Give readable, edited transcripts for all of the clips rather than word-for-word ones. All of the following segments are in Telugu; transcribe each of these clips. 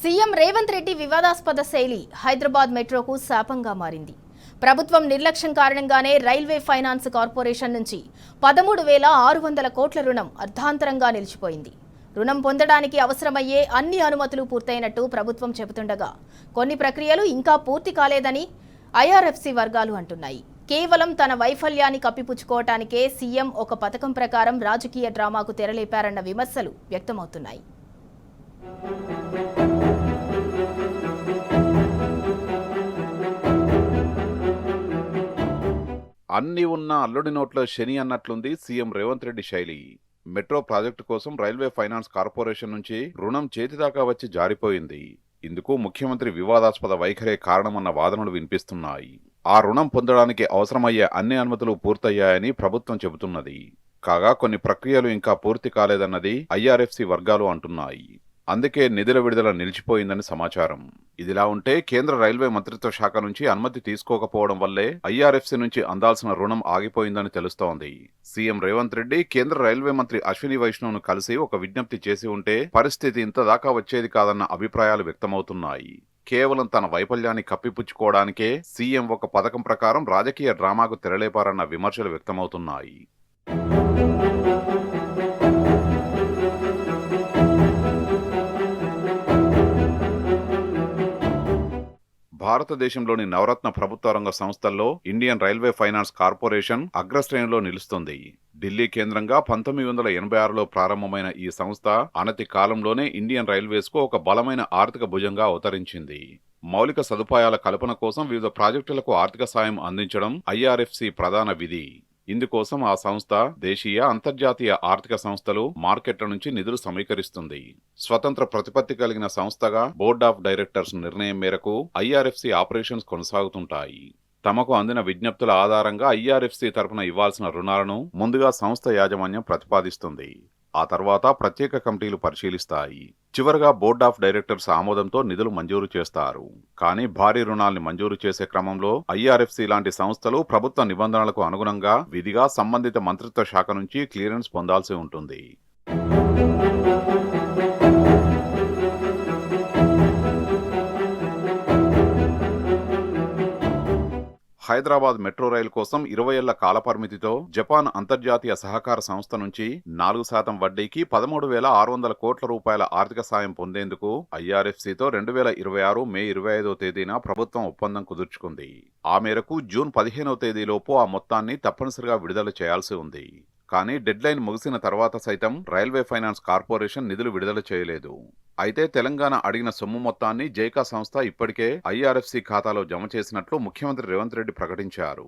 సీఎం రేవంత్ రెడ్డి వివాదాస్పద శైలి హైదరాబాద్ మెట్రోకు శాపంగా మారింది. ప్రభుత్వం నిర్లక్ష్యం కారణంగానే రైల్వే ఫైనాన్స్ కార్పొరేషన్ నుంచి 13,600 కోట్ల రుణం అర్ధాంతరంగా నిలిచిపోయింది. రుణం పొందడానికి అవసరమయ్యే అన్ని అనుమతులు పూర్తయినట్టు ప్రభుత్వం చెబుతుండగా కొన్ని ప్రక్రియలు ఇంకా పూర్తి కాలేదని ఐఆర్ఎఫ్సి వర్గాలు అంటున్నాయి. కేవలం తన వైఫల్యాన్ని కప్పిపుచ్చుకోవటానికే సీఎం ఒక పథకం ప్రకారం రాజకీయ డ్రామాకు తెరలేపారన్న విమర్శలు వ్యక్తమవుతున్నాయి. అన్ని ఉన్న అల్లుడి నోట్లో శని అన్నట్లుంది సీఎం రేవంత్ రెడ్డి శైలి. మెట్రో ప్రాజెక్టు కోసం రైల్వే ఫైనాన్స్ కార్పొరేషన్ నుంచి రుణం చేతిదాకా వచ్చి జారిపోయింది. ఇందుకు ముఖ్యమంత్రి వివాదాస్పద వైఖరే కారణమన్న వాదనలు వినిపిస్తున్నాయి. ఆ రుణం పొందడానికి అవసరమయ్యే అన్ని అనుమతులు పూర్తయ్యాయని ప్రభుత్వం చెబుతున్నది. కాగా కొన్ని ప్రక్రియలు ఇంకా పూర్తి కాలేదన్నది ఐఆర్ఎఫ్సి వర్గాలు అంటున్నాయి. అందుకే నిధుల విడుదల నిలిచిపోయిందని సమాచారం. ఇదిలా ఉంటే కేంద్ర రైల్వే మంత్రిత్వ శాఖ నుంచి అనుమతి తీసుకోకపోవడం వల్లే ఐఆర్ఎఫ్సి నుంచి అందాల్సిన రుణం ఆగిపోయిందని తెలుస్తోంది. సీఎం రేవంత్ రెడ్డి కేంద్ర రైల్వే మంత్రి అశ్విని వైష్ణవ్ను కలిసి ఒక విజ్ఞప్తి చేసి ఉంటే పరిస్థితి ఇంతదాకా వచ్చేది కాదన్న అభిప్రాయాలు వ్యక్తమవుతున్నాయి. కేవలం తన వైఫల్యాన్ని కప్పిపుచ్చుకోవడానికే సీఎం ఒక పథకం ప్రకారం రాజకీయ డ్రామాకు తెరలేపారన్న విమర్శలు వ్యక్తమవుతున్నాయి. భారతదేశంలోని నవరత్న ప్రభుత్వ రంగ సంస్థల్లో ఇండియన్ రైల్వే ఫైనాన్స్ కార్పొరేషన్ అగ్రశ్రేణిలో నిలుస్తుంది. ఢిల్లీ కేంద్రంగా 1986లో ప్రారంభమైన ఈ సంస్థ అనతి కాలంలోనే ఇండియన్ రైల్వేస్ కు ఒక బలమైన ఆర్థిక భుజంగా అవతరించింది. మౌలిక సదుపాయాల కల్పన కోసం వివిధ ప్రాజెక్టులకు ఆర్థిక సాయం అందించడం ఐఆర్ఎఫ్సి ప్రధాన విధి. ఇందుకోసం ఆ సంస్థ దేశీయ, అంతర్జాతీయ ఆర్థిక సంస్థలు, మార్కెట్ల నుంచి నిధులు సమీకరిస్తుంది. స్వతంత్ర ప్రతిపత్తి కలిగిన సంస్థగా బోర్డ్ ఆఫ్ డైరెక్టర్స్ నిర్ణయం మేరకు ఐఆర్ఎఫ్సి ఆపరేషన్స్ కొనసాగుతుంటాయి. తమకు అందిన విజ్ఞప్తుల ఆధారంగా ఐఆర్ఎఫ్సి తరపున ఇవ్వాల్సిన రుణాలను ముందుగా సంస్థ యాజమాన్యం ప్రతిపాదిస్తుంది. ఆ తర్వాత ప్రత్యేక కమిటీలు పరిశీలిస్తాయి. చివరగా బోర్డ్ ఆఫ్ డైరెక్టర్స్ ఆమోదంతో నిధులు మంజూరు చేస్తారు. కానీ భారీ రుణాల్ని మంజూరు చేసే క్రమంలో ఐఆర్ఎఫ్సి లాంటి సంస్థలు ప్రభుత్వ నిబంధనలకు అనుగుణంగా విధిగా సంబంధిత మంత్రిత్వ శాఖ నుంచి క్లియరెన్స్ పొందాల్సి ఉంటుంది. హైదరాబాద్ మెట్రో రైలు కోసం 20 ఏళ్ల కాలపరిమితితో జపాన్ అంతర్జాతీయ సహకార సంస్థ నుంచి 4% వడ్డీకి 13,600 కోట్ల రూపాయల ఆర్థిక సాయం పొందేందుకు ఐఆర్ఎఫ్సితో 2026 మే 25వ తేదీన ప్రభుత్వం ఒప్పందం కుదుర్చుకుంది. ఆ మేరకు జూన్ 15వ తేదీలోపు ఆ మొత్తాన్ని తప్పనిసరిగా విడుదల చేయాల్సి ఉంది. కానీ డెడ్లైన్ ముగిసిన తర్వాత సైతం రైల్వే ఫైనాన్స్ కార్పొరేషన్ నిధులు విడుదల చేయలేదు. అయితే తెలంగాణ అడిగిన సొమ్ము మొత్తాన్ని జైకా సంస్థ ఇప్పటికే ఐఆర్ఎఫ్సి ఖాతాలో జమ చేసినట్లు ముఖ్యమంత్రి రేవంత్ రెడ్డి ప్రకటించారు.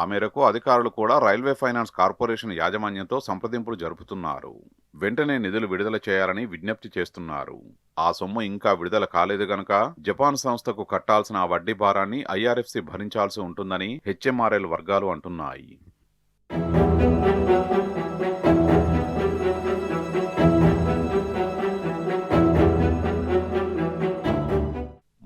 ఆ మేరకు అధికారులు కూడా రైల్వే ఫైనాన్స్ కార్పొరేషన్ యాజమాన్యంతో సంప్రదింపులు జరుపుతున్నారు. వెంటనే నిధులు విడుదల చేయాలని విజ్ఞప్తి చేస్తున్నారు. ఆ సొమ్ము ఇంకా విడుదల కాలేదు గనక జపాన్ సంస్థకు కట్టాల్సిన ఆ వడ్డీ భారాన్ని ఐఆర్ఎఫ్సి భరించాల్సి ఉంటుందని హెచ్ఎంఆర్ఎల్ వర్గాలు అంటున్నాయి.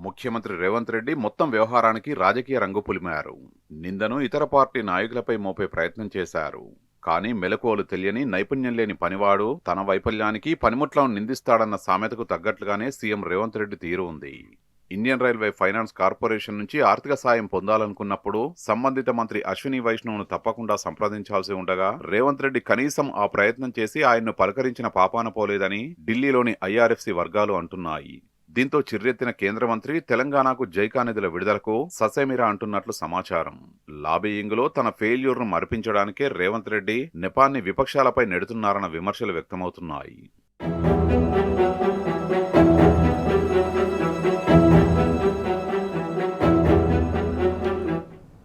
ముఖ్యమంత్రి రేవంత్ రెడ్డి మొత్తం వ్యవహారానికి రాజకీయ రంగు పులిమారు. నిందను ఇతర పార్టీ నాయకులపై మోపే ప్రయత్నం చేశారు. కానీ మెలకువలు తెలియని, నైపుణ్యం లేని పనివాడు తన వైఫల్యానికి పనిముట్లను నిందిస్తాడన్న సామెతకు తగ్గట్లుగానే సీఎం రేవంత్ రెడ్డి తీరు ఉంది. ఇండియన్ రైల్వే ఫైనాన్స్ కార్పొరేషన్ నుంచి ఆర్థిక సాయం పొందాలనుకున్నప్పుడు సంబంధిత మంత్రి అశ్విని వైష్ణవ్ను తప్పకుండా సంప్రదించాల్సి ఉండగా రేవంత్ రెడ్డి కనీసం ఆ ప్రయత్నం చేసి ఆయన్ను పలకరించిన పాపాన పోలేదని ఢిల్లీలోని ఐఆర్ఎఫ్సి వర్గాలు అంటున్నాయి. దీంతో చిర్రెత్తిన కేంద్ర మంత్రి తెలంగాణకు జైకా నిధుల విడుదలకు ససేమిరా అంటున్నట్లు సమాచారం. లాబీయింగ్లో తన ఫెయిల్యూర్ను మరిపించడానికే రేవంత్ రెడ్డి నెపాన్ని విపక్షాలపై నెడుతున్నారన్న విమర్శలు వ్యక్తమవుతున్నాయి.